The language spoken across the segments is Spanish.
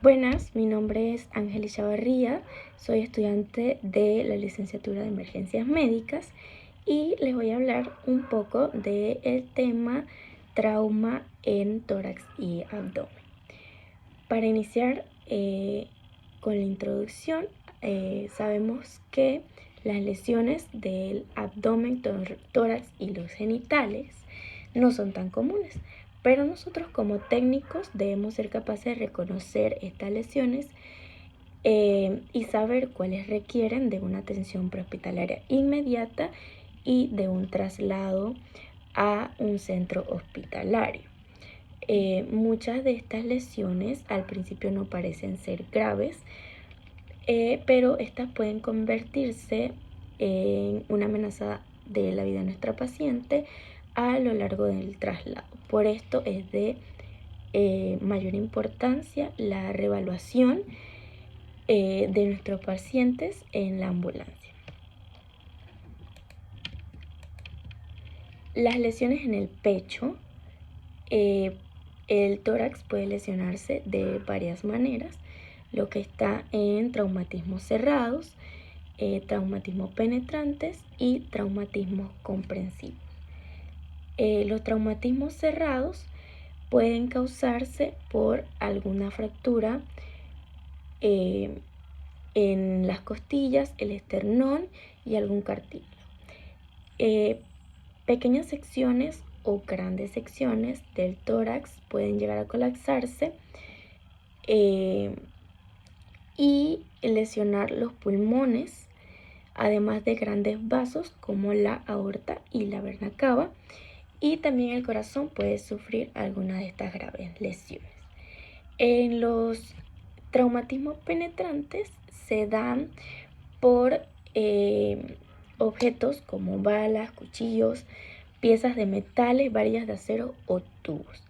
Buenas, mi nombre es Ángel Chavarría, soy estudiante de la licenciatura de Emergencias Médicas y les voy a hablar un poco del tema trauma en tórax y abdomen. Para iniciar con la introducción, sabemos que las lesiones del abdomen, tórax y los genitales no son tan comunes, pero nosotros como técnicos debemos ser capaces de reconocer estas lesiones y saber cuáles requieren de una atención prehospitalaria inmediata y de un traslado a un centro hospitalario. Muchas de estas lesiones al principio no parecen ser graves, pero estas pueden convertirse en una amenaza de la vida de nuestra paciente a lo largo del traslado. Por esto es de mayor importancia la reevaluación de nuestros pacientes en la ambulancia. Las lesiones en el pecho, el tórax puede lesionarse de varias maneras, lo que está en traumatismos cerrados, traumatismos penetrantes y traumatismos comprensivos. Los traumatismos cerrados pueden causarse por alguna fractura en las costillas, el esternón y algún cartílago. Pequeñas secciones o grandes secciones del tórax pueden llegar a colapsarse y lesionar los pulmones, además de grandes vasos como la aorta y la vena cava, y también el corazón puede sufrir alguna de estas graves lesiones. En los traumatismos penetrantes se dan por objetos como balas, cuchillos, piezas de metales, varillas de acero o tubos.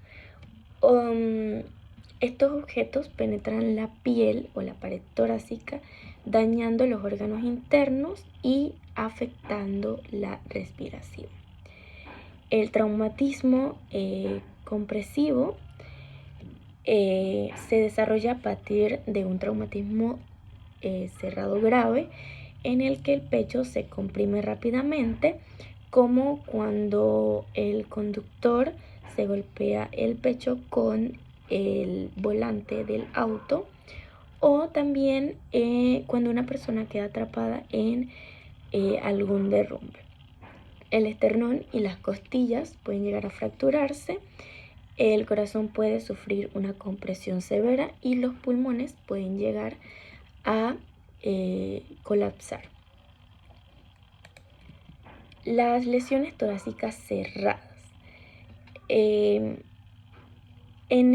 Estos objetos penetran la piel o la pared torácica, dañando los órganos internos y afectando la respiración. El traumatismo compresivo se desarrolla a partir de un traumatismo cerrado grave en el que el pecho se comprime rápidamente, como cuando el conductor se golpea el pecho con el volante del auto, o también cuando una persona queda atrapada en algún derrumbe. El esternón y las costillas pueden llegar a fracturarse, el corazón puede sufrir una compresión severa y los pulmones pueden llegar a colapsar. Las lesiones torácicas cerradas. En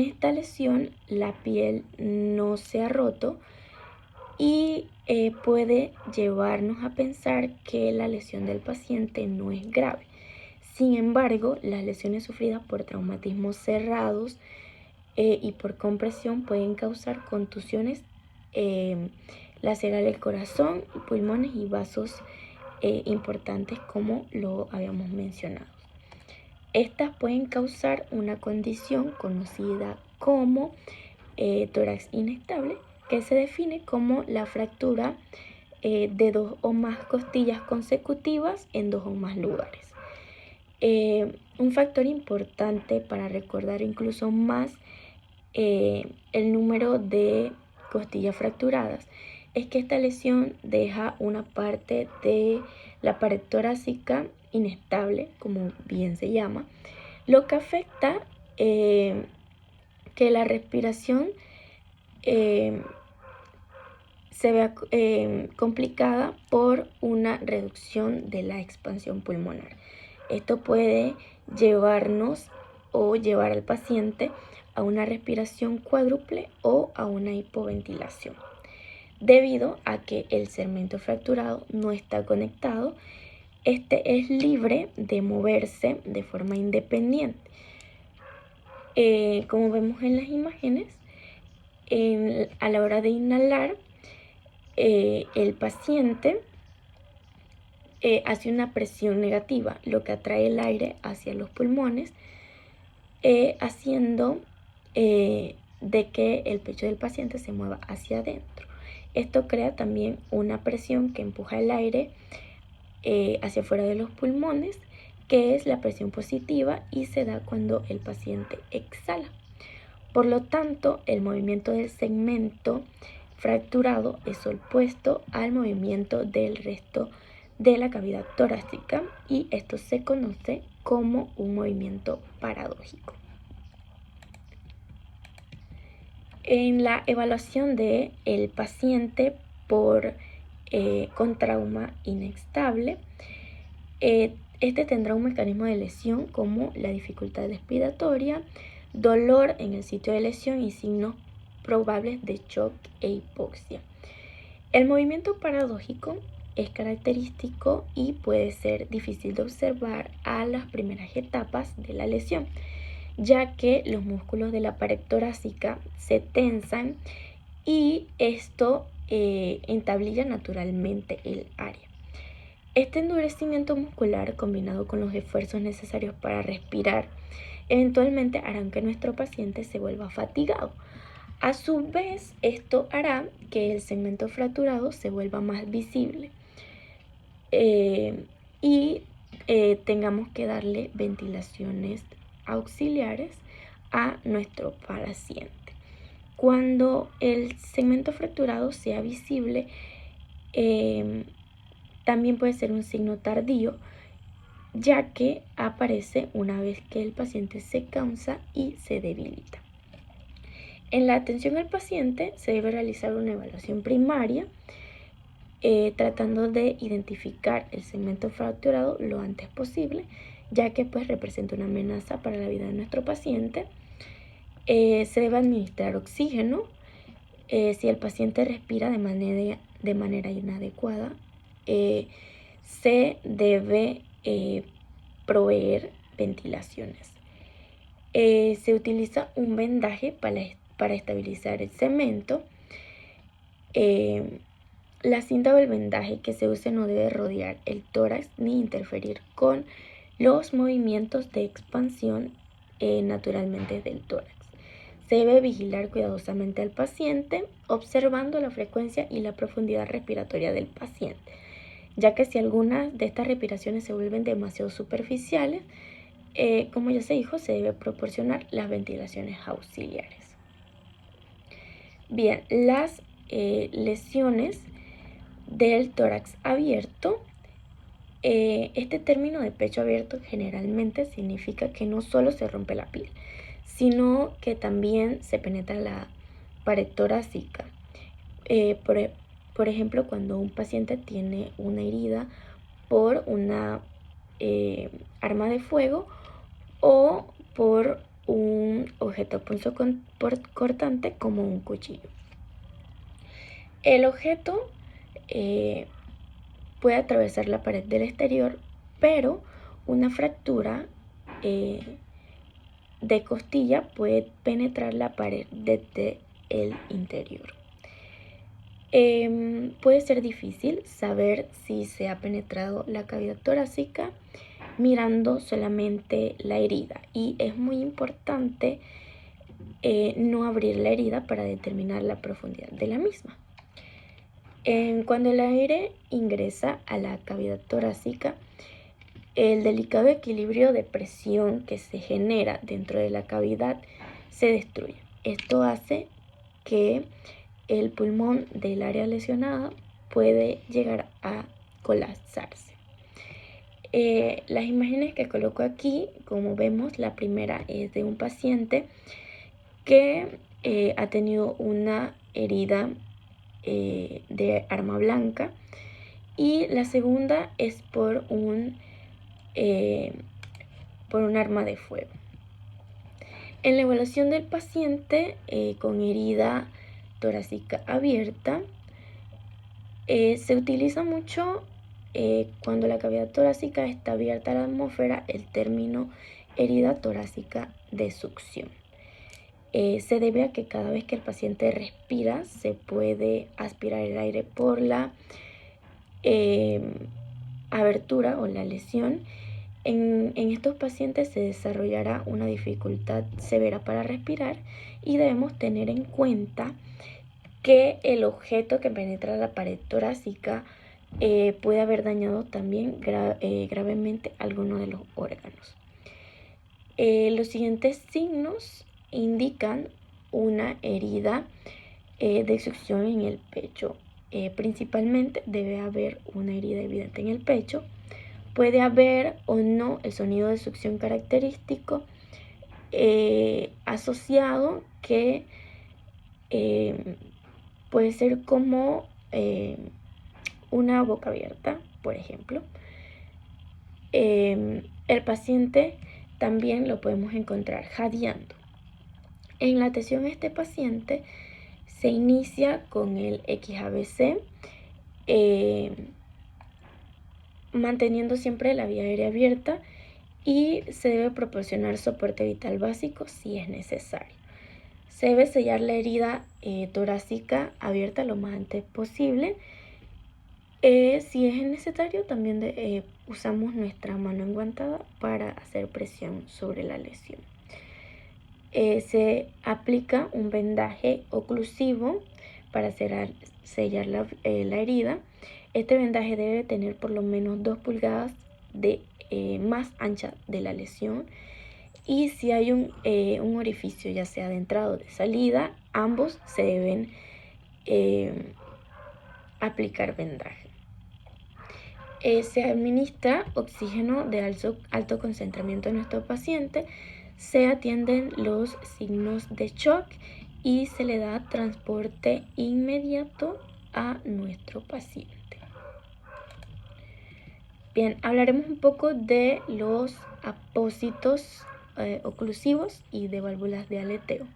esta lesión la piel no se ha roto y puede llevarnos a pensar que la lesión del paciente no es grave. Sin embargo, las lesiones sufridas por traumatismos cerrados y por compresión pueden causar contusiones, lacerar el corazón, pulmones y vasos importantes, como lo habíamos mencionado. Estas pueden causar una condición conocida como tórax inestable, que se define como la fractura de dos o más costillas consecutivas en dos o más lugares. Un factor importante para recordar incluso más el número de costillas fracturadas es que esta lesión deja una parte de la pared torácica inestable, como bien se llama, lo que afecta que la respiración se vea complicada por una reducción de la expansión pulmonar. Esto puede llevarnos o llevar al paciente a una respiración cuádruple o a una hipoventilación, debido a que el segmento fracturado no está conectado. Este es libre de moverse de forma independiente. Como vemos en las imágenes, a la hora de inhalar, el paciente hace una presión negativa, lo que atrae el aire hacia los pulmones, haciendo de que el pecho del paciente se mueva hacia adentro. Esto crea también una presión que empuja el aire hacia afuera de los pulmones, que es la presión positiva y se da cuando el paciente exhala. Por lo tanto, el movimiento del segmento fracturado es opuesto al movimiento del resto de la cavidad torácica y esto se conoce como un movimiento paradójico. En la evaluación del paciente con trauma inestable, este tendrá un mecanismo de lesión como la dificultad respiratoria, dolor en el sitio de lesión y signos probables de shock e hipoxia. El movimiento paradójico es característico y puede ser difícil de observar a las primeras etapas de la lesión, ya que los músculos de la pared torácica se tensan y esto entablilla naturalmente el área. Este endurecimiento muscular, combinado con los esfuerzos necesarios para respirar, eventualmente harán que nuestro paciente se vuelva fatigado. A su vez, esto hará que el segmento fracturado se vuelva más visible y tengamos que darle ventilaciones auxiliares a nuestro paciente. Cuando el segmento fracturado sea visible, también puede ser un signo tardío, ya que aparece una vez que el paciente se cansa y se debilita. En la atención al paciente se debe realizar una evaluación primaria, tratando de identificar el segmento fracturado lo antes posible, ya que representa una amenaza para la vida de nuestro paciente. Se debe administrar oxígeno. Si el paciente respira de manera inadecuada, se debe proveer ventilaciones. Se utiliza un vendaje para estabilizar el segmento. La cinta o el vendaje que se use no debe rodear el tórax ni interferir con los movimientos de expansión naturalmente del tórax. Se debe vigilar cuidadosamente al paciente, observando la frecuencia y la profundidad respiratoria del paciente, ya que si algunas de estas respiraciones se vuelven demasiado superficiales, como ya se dijo, se debe proporcionar las ventilaciones auxiliares. Bien, las lesiones del tórax abierto. Este término de pecho abierto generalmente significa que no solo se rompe la piel, sino que también se penetra la pared torácica. Por ejemplo, cuando un paciente tiene una herida por una arma de fuego o por un objeto punzocortante como un cuchillo. El objeto puede atravesar la pared del exterior, pero una fractura de costilla puede penetrar la pared desde el interior. Puede ser difícil saber si se ha penetrado la cavidad torácica mirando solamente la herida, y es muy importante no abrir la herida para determinar la profundidad de la misma. Cuando el aire ingresa a la cavidad torácica, el delicado equilibrio de presión que se genera dentro de la cavidad se destruye. Esto hace que el pulmón del área lesionada puede llegar a colapsarse. Las imágenes que coloco aquí, como vemos, la primera es de un paciente que ha tenido una herida de arma blanca, y la segunda es por un arma de fuego. En la evaluación del paciente con herida torácica abierta, se utiliza mucho cuando la cavidad torácica está abierta a la atmósfera el término herida torácica de succión. Se debe a que cada vez que el paciente respira se puede aspirar el aire por la abertura o la lesión, En estos pacientes se desarrollará una dificultad severa para respirar y debemos tener en cuenta que el objeto que penetra la pared torácica puede haber dañado también gravemente alguno de los órganos. Los siguientes signos indican una herida de succión en el pecho. Principalmente debe haber una herida evidente en el pecho. Puede haber o no el sonido de succión característico asociado que puede ser como una boca abierta, por ejemplo. El paciente también lo podemos encontrar jadeando. En la atención a este paciente se inicia con el XABC, manteniendo siempre la vía aérea abierta, y se debe proporcionar soporte vital básico si es necesario. Se debe sellar la herida torácica abierta lo más antes posible. Si es necesario, también usamos nuestra mano enguantada para hacer presión sobre la lesión. Se aplica un vendaje oclusivo para sellar la herida. Este vendaje debe tener por lo menos 2 pulgadas más ancha de la lesión, y si hay un orificio, ya sea de entrada o de salida, ambos se deben aplicar vendaje. Se administra oxígeno de alto concentramiento a nuestro paciente, se atienden los signos de shock y se le da transporte inmediato a nuestro paciente. Bien, hablaremos un poco de los apósitos oclusivos y de válvulas de aleteo.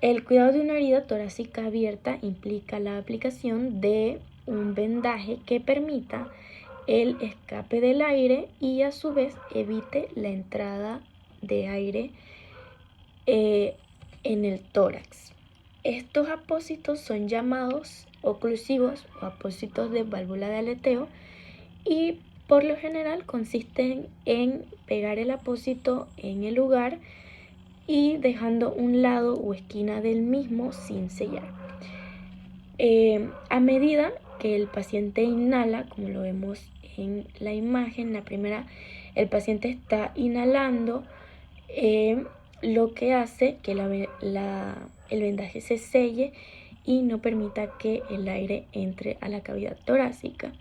El cuidado de una herida torácica abierta implica la aplicación de un vendaje que permita el escape del aire y a su vez evite la entrada de aire en el tórax. Estos apósitos son llamados oclusivos o apósitos de válvula de aleteo y por lo general consisten en pegar el apósito en el lugar y dejando un lado o esquina del mismo sin sellar. A medida que el paciente inhala, como lo vemos en la imagen, la primera, el paciente está inhalando, lo que hace que el vendaje se selle y no permita que el aire entre a la cavidad torácica.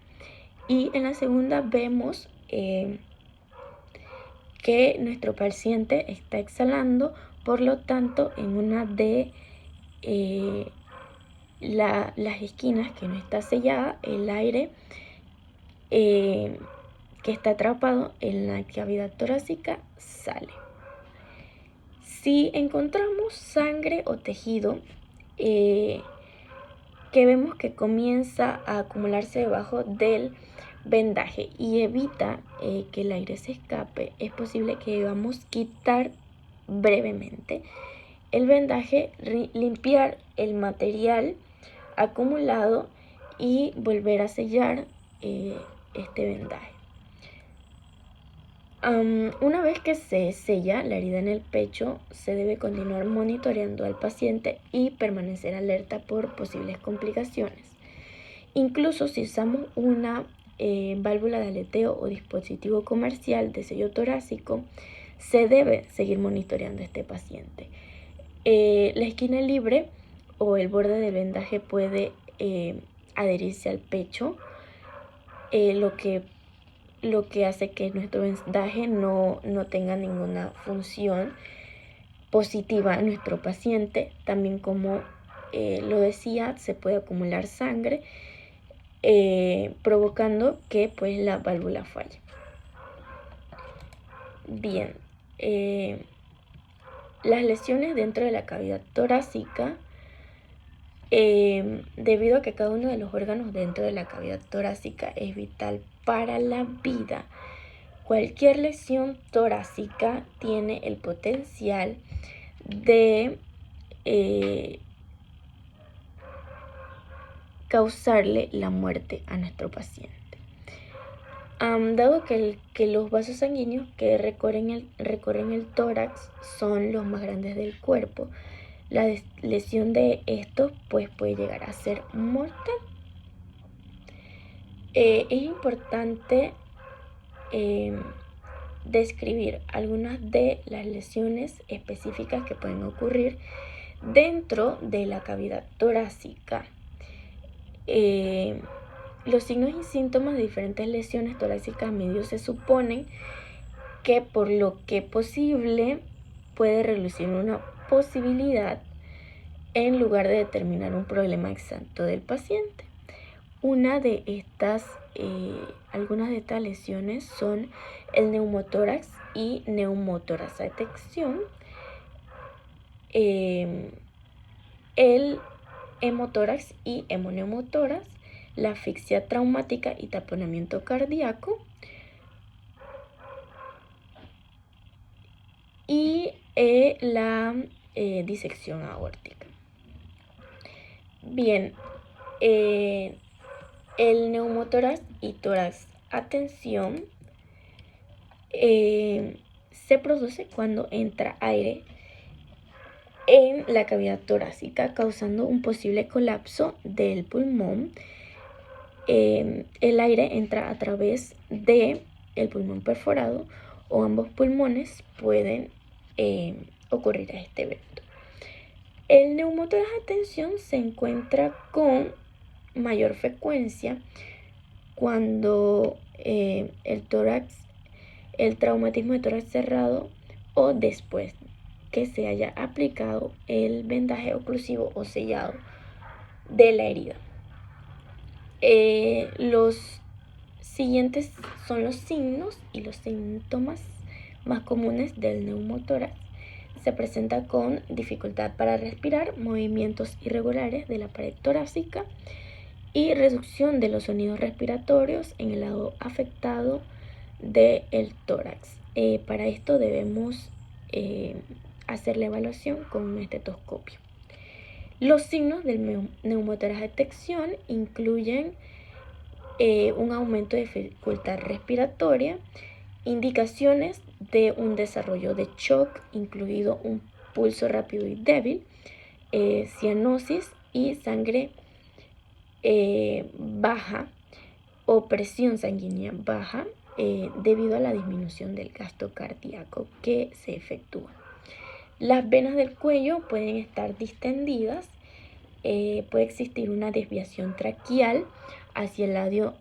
Y en la segunda vemos que nuestro paciente está exhalando, por lo tanto en una de las esquinas que no está sellada, el aire que está atrapado en la cavidad torácica sale. Si encontramos sangre o tejido que vemos que comienza a acumularse debajo del vendaje y evita que el aire se escape, es posible que debamos quitar brevemente el vendaje, limpiar el material acumulado y volver a sellar este vendaje. Una vez que se sella la herida en el pecho, se debe continuar monitoreando al paciente y permanecer alerta por posibles complicaciones. Incluso si usamos una válvula de aleteo o dispositivo comercial de sello torácico, se debe seguir monitoreando a este paciente. La esquina libre o el borde del vendaje puede adherirse al pecho, lo que hace que nuestro vendaje no tenga ninguna función positiva en nuestro paciente. También, como lo decía, se puede acumular sangre, provocando que pues la válvula falle. Bien, las lesiones dentro de la cavidad torácica, debido a que cada uno de los órganos dentro de la cavidad torácica es vital para la vida, cualquier lesión torácica tiene el potencial de causarle la muerte a nuestro paciente. Dado que los vasos sanguíneos que recorren el tórax son los más grandes del cuerpo, la lesión de estos pues, puede llegar a ser mortal. Es importante describir algunas de las lesiones específicas que pueden ocurrir dentro de la cavidad torácica. Los signos y síntomas de diferentes lesiones torácicas medios se suponen que por lo que posible puede relucir una posibilidad en lugar de determinar un problema exacto del paciente. Algunas de estas lesiones son el neumotórax y neumotoraxatección, el hemotórax y hemoneumotórax, la asfixia traumática y taponamiento cardíaco y la disección aórtica. Bien, el neumotórax y tórax atención se produce cuando entra aire en la cavidad torácica, causando un posible colapso del pulmón. El aire entra a través del pulmón perforado o ambos pulmones pueden ocurrir a este evento. El neumotórax atención se encuentra con mayor frecuencia cuando el traumatismo de tórax cerrado o después que se haya aplicado el vendaje oclusivo o sellado de la herida. Los siguientes son los signos y los síntomas más comunes del neumotórax. Se presenta con dificultad para respirar, movimientos irregulares de la pared torácica y reducción de los sonidos respiratorios en el lado afectado del tórax. Para esto debemos hacer la evaluación con un estetoscopio. Los signos del neumotórax detección incluyen un aumento de dificultad respiratoria, indicaciones de un desarrollo de shock, incluido un pulso rápido y débil, cianosis y sangre baja o presión sanguínea baja debido a la disminución del gasto cardíaco que se efectúa. Las venas del cuello pueden estar distendidas, puede existir una desviación traqueal hacia el lado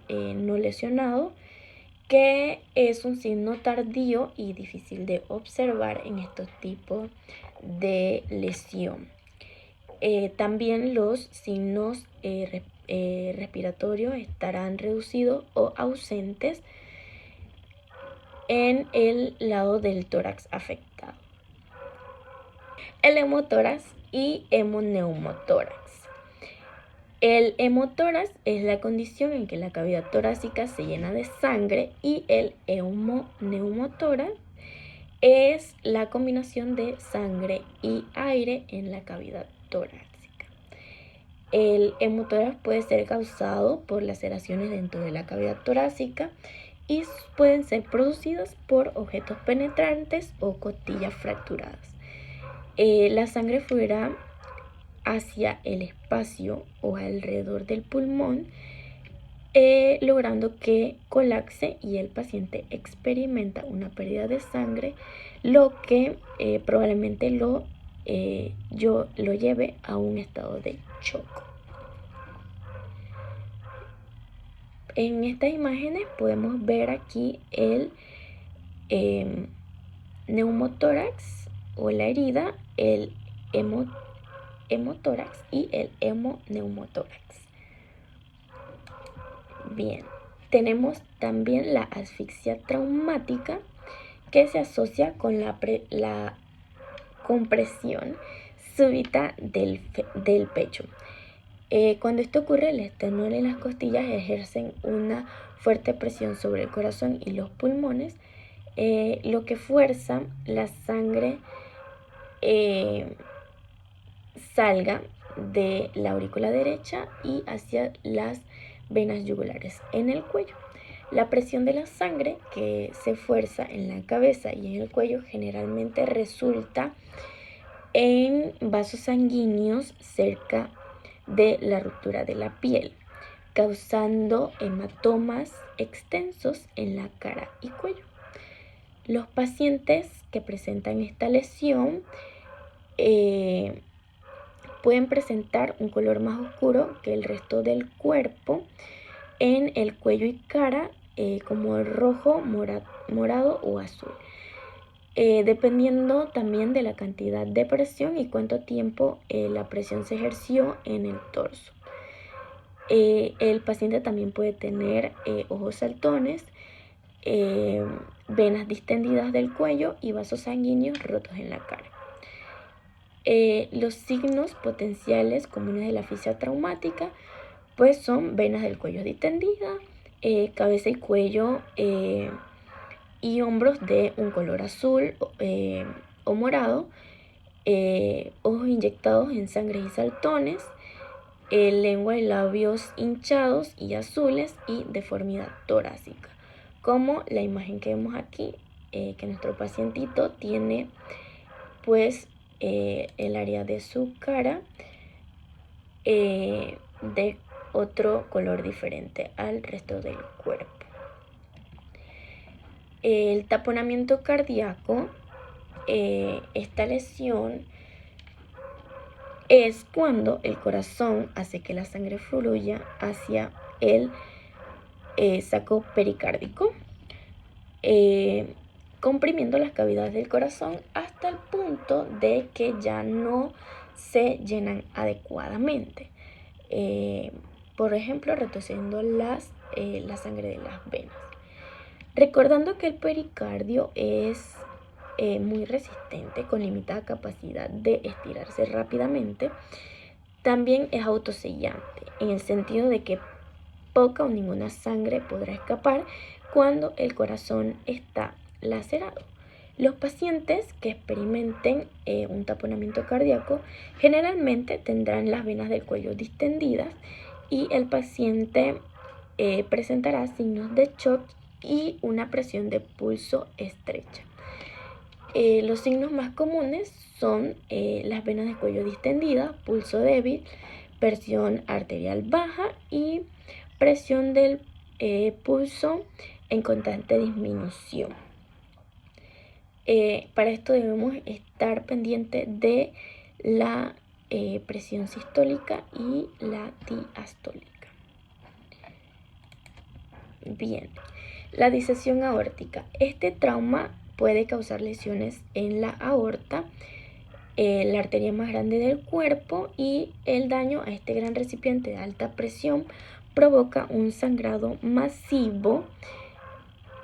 no lesionado, que es un signo tardío y difícil de observar en estos tipos de lesión. También los signos respiratorios estarán reducidos o ausentes en el lado del tórax afectado. El hemotórax y hemoneumotórax. El hemotórax es la condición en que la cavidad torácica se llena de sangre y el hemoneumotórax es la combinación de sangre y aire en la cavidad torácica. El hemotórax puede ser causado por laceraciones dentro de la cavidad torácica y pueden ser producidas por objetos penetrantes o costillas fracturadas. La sangre fluirá hacia el espacio o alrededor del pulmón, logrando que colapse y el paciente experimenta una pérdida de sangre, lo que probablemente lo lleve a un estado de shock. En estas imágenes podemos ver aquí el neumotórax o la herida, el hemotórax y el hemoneumotórax. Bien, tenemos también la asfixia traumática, que se asocia con la compresión súbita del pecho. Cuando esto ocurre, el esternón y las costillas ejercen una fuerte presión sobre el corazón y los pulmones, lo que fuerza la sangre salga de la aurícula derecha y hacia las venas yugulares en el cuello. La presión de la sangre que se fuerza en la cabeza y en el cuello generalmente resulta en vasos sanguíneos cerca de la ruptura de la piel, causando hematomas extensos en la cara y cuello. Los pacientes que presentan esta lesión pueden presentar un color más oscuro que el resto del cuerpo en el cuello y cara, como el rojo, morado o azul, dependiendo también de la cantidad de presión y cuánto tiempo la presión se ejerció en el torso. El paciente también puede tener ojos saltones, venas distendidas del cuello y vasos sanguíneos rotos en la cara. Los signos potenciales comunes de la asfixia traumática pues son venas del cuello distendidas, cabeza y cuello y hombros de un color azul o morado, ojos inyectados en sangre y saltones, lengua y labios hinchados y azules y deformidad torácica, como la imagen que vemos aquí, que nuestro pacientito tiene pues el área de su cara de otro color diferente al resto del cuerpo. El taponamiento cardíaco, esta lesión es cuando el corazón hace que la sangre fluya hacia el saco pericárdico, comprimiendo las cavidades del corazón hasta el punto de que ya no se llenan adecuadamente. Por ejemplo, retorciendo la sangre de las venas. Recordando que el pericardio es muy resistente, con limitada capacidad de estirarse rápidamente, también es autosellante, en el sentido de que poca o ninguna sangre podrá escapar cuando el corazón está lacerado. Los pacientes que experimenten un taponamiento cardíaco generalmente tendrán las venas del cuello distendidas y el paciente presentará signos de shock y una presión de pulso estrecha. Los signos más comunes son las venas del cuello distendidas, pulso débil, presión arterial baja y presión del pulso en constante disminución. Para esto debemos estar pendientes de la presión sistólica y la diastólica. Bien, la disección aórtica. Este trauma puede causar lesiones en la aorta, la arteria más grande del cuerpo, y el daño a este gran recipiente de alta presión provoca un sangrado masivo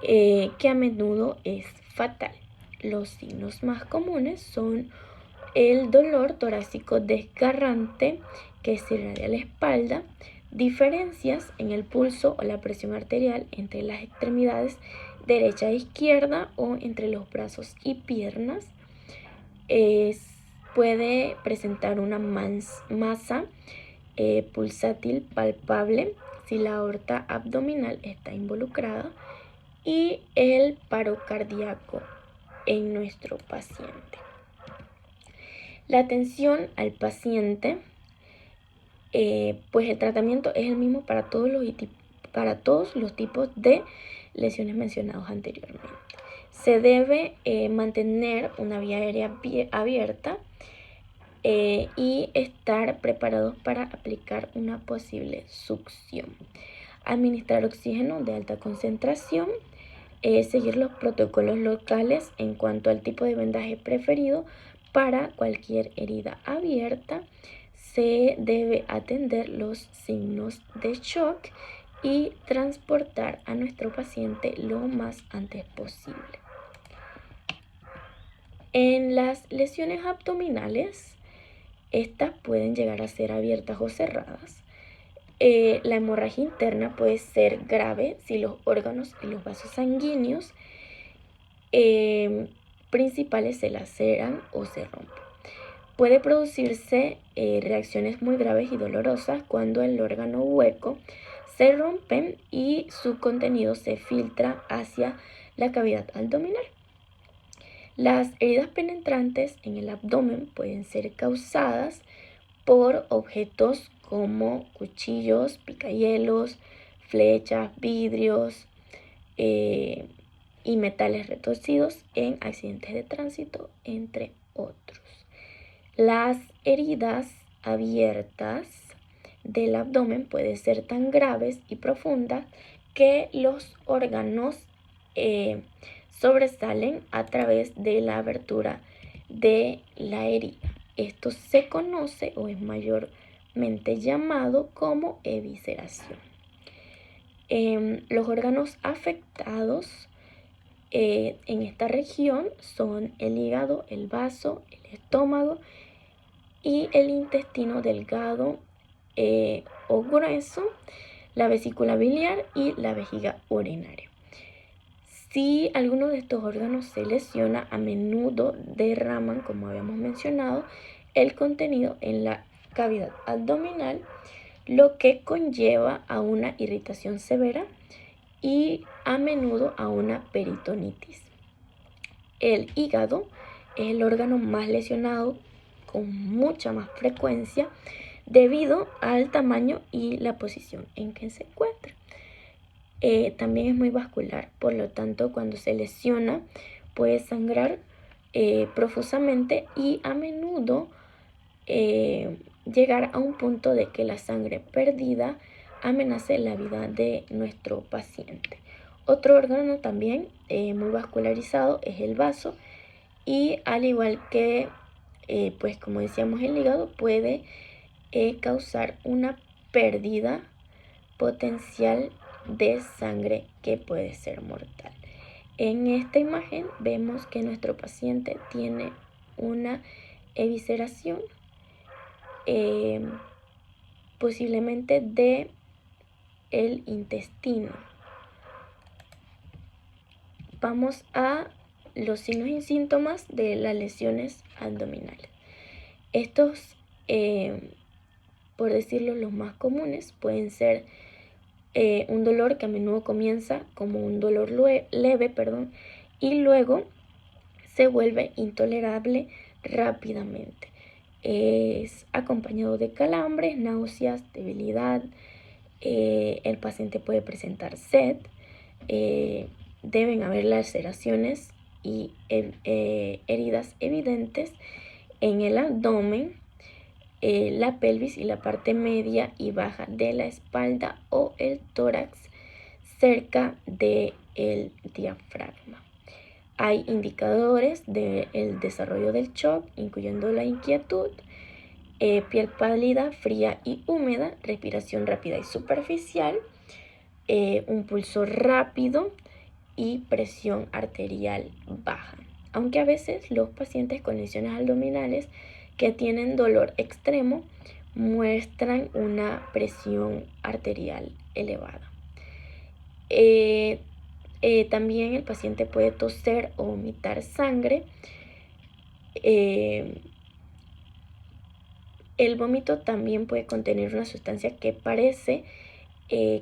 que a menudo es fatal. Los signos más comunes son el dolor torácico desgarrante que se irradia a la espalda, diferencias en el pulso o la presión arterial entre las extremidades derecha e izquierda o entre los brazos y piernas. Puede presentar una masa pulsátil palpable si la aorta abdominal está involucrada, y el paro cardíaco en nuestro paciente. La atención al paciente, pues el tratamiento es el mismo para todos los tipos de lesiones mencionados anteriormente. Se debe mantener una vía aérea abierta y estar preparados para aplicar una posible succión. Administrar oxígeno de alta concentración, seguir los protocolos locales en cuanto al tipo de vendaje preferido para cualquier herida abierta. Se debe atender los signos de shock y transportar a nuestro paciente lo más antes posible. En las lesiones abdominales, estas pueden llegar a ser abiertas o cerradas. La hemorragia interna puede ser grave si los órganos y los vasos sanguíneos principales se laceran o se rompen. Puede producirse reacciones muy graves y dolorosas cuando el órgano hueco se rompen y su contenido se filtra hacia la cavidad abdominal. Las heridas penetrantes en el abdomen pueden ser causadas por objetos como cuchillos, picahielos, flechas, vidrios y metales retorcidos en accidentes de tránsito, entre otros. Las heridas abiertas del abdomen pueden ser tan graves y profundas que los órganos sobresalen a través de la abertura de la herida. Esto se conoce o es mayormente llamado como evisceración. Los órganos afectados en esta región son el hígado, el vaso, el estómago y el intestino delgado o grueso, la vesícula biliar y la vejiga urinaria. Si alguno de estos órganos se lesiona, a menudo derraman, como habíamos mencionado, el contenido en la cavidad abdominal, lo que conlleva a una irritación severa y a menudo a una peritonitis. El hígado es el órgano más lesionado con mucha más frecuencia debido al tamaño y la posición en que se encuentra. También es muy vascular, por lo tanto cuando se lesiona puede sangrar profusamente y a menudo llegar a un punto de que la sangre perdida amenace la vida de nuestro paciente. Otro órgano también muy vascularizado es el vaso y al igual que pues como decíamos el hígado puede causar una pérdida potencial de sangre que puede ser mortal. En esta imagen vemos que nuestro paciente tiene una evisceración posiblemente de el intestino. Vamos a los signos y síntomas de las lesiones abdominales. Estos, por decirlo, los más comunes pueden ser un dolor que a menudo comienza como un dolor leve, y luego se vuelve intolerable rápidamente. Es acompañado de calambres, náuseas, debilidad. El paciente puede presentar sed. Deben haber laceraciones y heridas evidentes en el abdomen, la pelvis y la parte media y baja de la espalda o el tórax cerca del diafragma. Hay indicadores del desarrollo del shock, incluyendo la inquietud, piel pálida, fría y húmeda, respiración rápida y superficial, un pulso rápido y presión arterial baja. Aunque a veces los pacientes con lesiones abdominales que tienen dolor extremo muestran una presión arterial elevada. También el paciente puede toser o vomitar sangre. El vómito también puede contener una sustancia que parece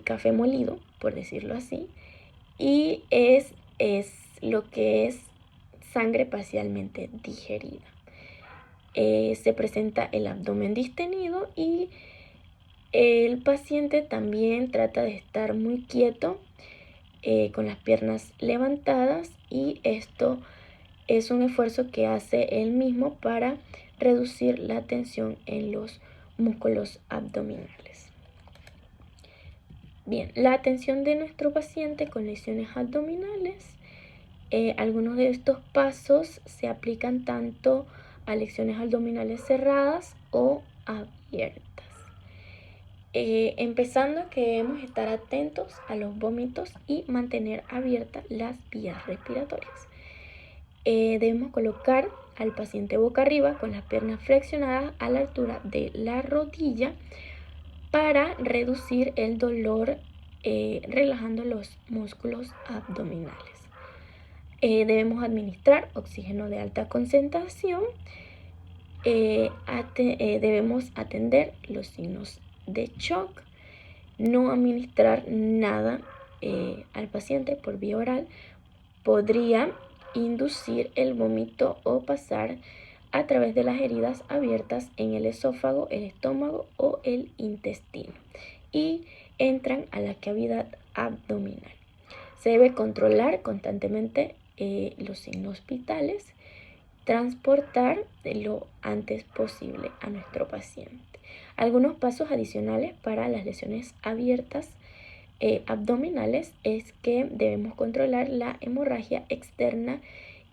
café molido, por decirlo así, y es lo que es sangre parcialmente digerida. Se presenta el abdomen distenido y el paciente también trata de estar muy quieto, con las piernas levantadas, y esto es un esfuerzo que hace él mismo para reducir la tensión en los músculos abdominales. Bien, la atención de nuestro paciente con lesiones abdominales. Algunos de estos pasos se aplican tanto a lesiones abdominales cerradas o abiertas. Empezando que debemos estar atentos a los vómitos y mantener abiertas las vías respiratorias. Debemos colocar al paciente boca arriba con las piernas flexionadas a la altura de la rodilla para reducir el dolor, relajando los músculos abdominales. Debemos administrar oxígeno de alta concentración. Debemos atender los signos de shock no administrar nada al paciente por vía oral podría inducir el vómito o pasar a través de las heridas abiertas en el esófago, el estómago o el intestino y entran a la cavidad abdominal. Se debe controlar constantemente los signos vitales, transportar lo antes posible a nuestro paciente. Algunos pasos adicionales para las lesiones abiertas abdominales es que debemos controlar la hemorragia externa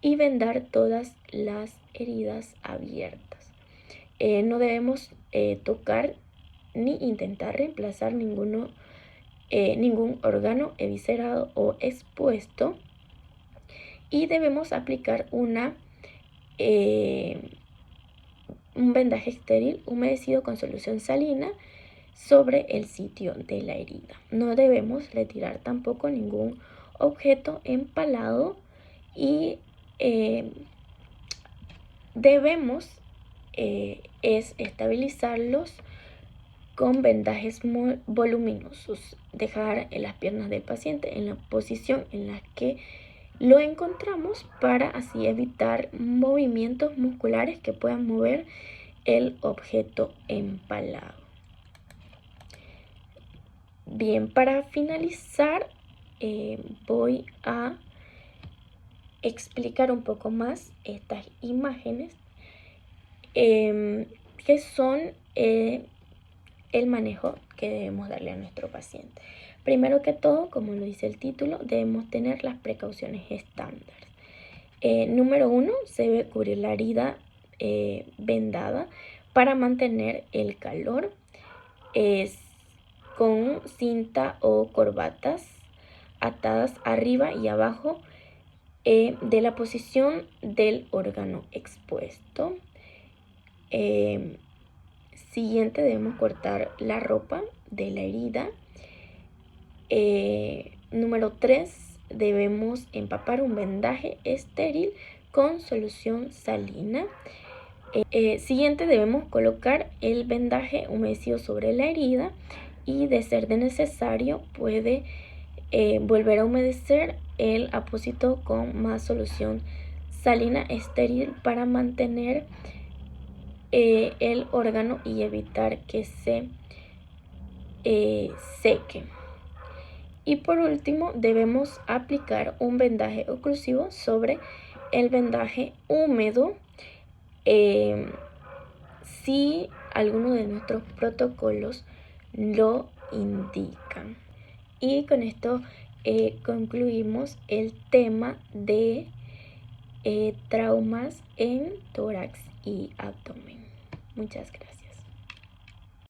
y vendar todas las heridas abiertas. No debemos tocar ni intentar reemplazar ningún órgano eviscerado o expuesto, y debemos aplicar un vendaje estéril humedecido con solución salina sobre el sitio de la herida. No debemos retirar tampoco ningún objeto empalado y debemos estabilizarlos con vendajes voluminosos. Dejar en las piernas del paciente en la posición en la que lo encontramos para así evitar movimientos musculares que puedan mover el objeto empalado. Bien, para finalizar voy a explicar un poco más estas imágenes que son el manejo que debemos darle a nuestro paciente. Primero que todo, como lo dice el título, debemos tener las precauciones estándar. Número 1, se debe cubrir la herida vendada para mantener el calor con cinta o corbatas atadas arriba y abajo de la posición del órgano expuesto. Siguiente, debemos cortar la ropa de la herida. Número 3, debemos empapar un vendaje estéril con solución salina. Siguiente, debemos colocar el vendaje humedecido sobre la herida y, de ser necesario, puede volver a humedecer el apósito con más solución salina estéril para mantener el órgano y evitar que se seque. Y por último, debemos aplicar un vendaje oclusivo sobre el vendaje húmedo si alguno de nuestros protocolos lo indican. Y con esto concluimos el tema de traumas en tórax y abdomen. Muchas gracias.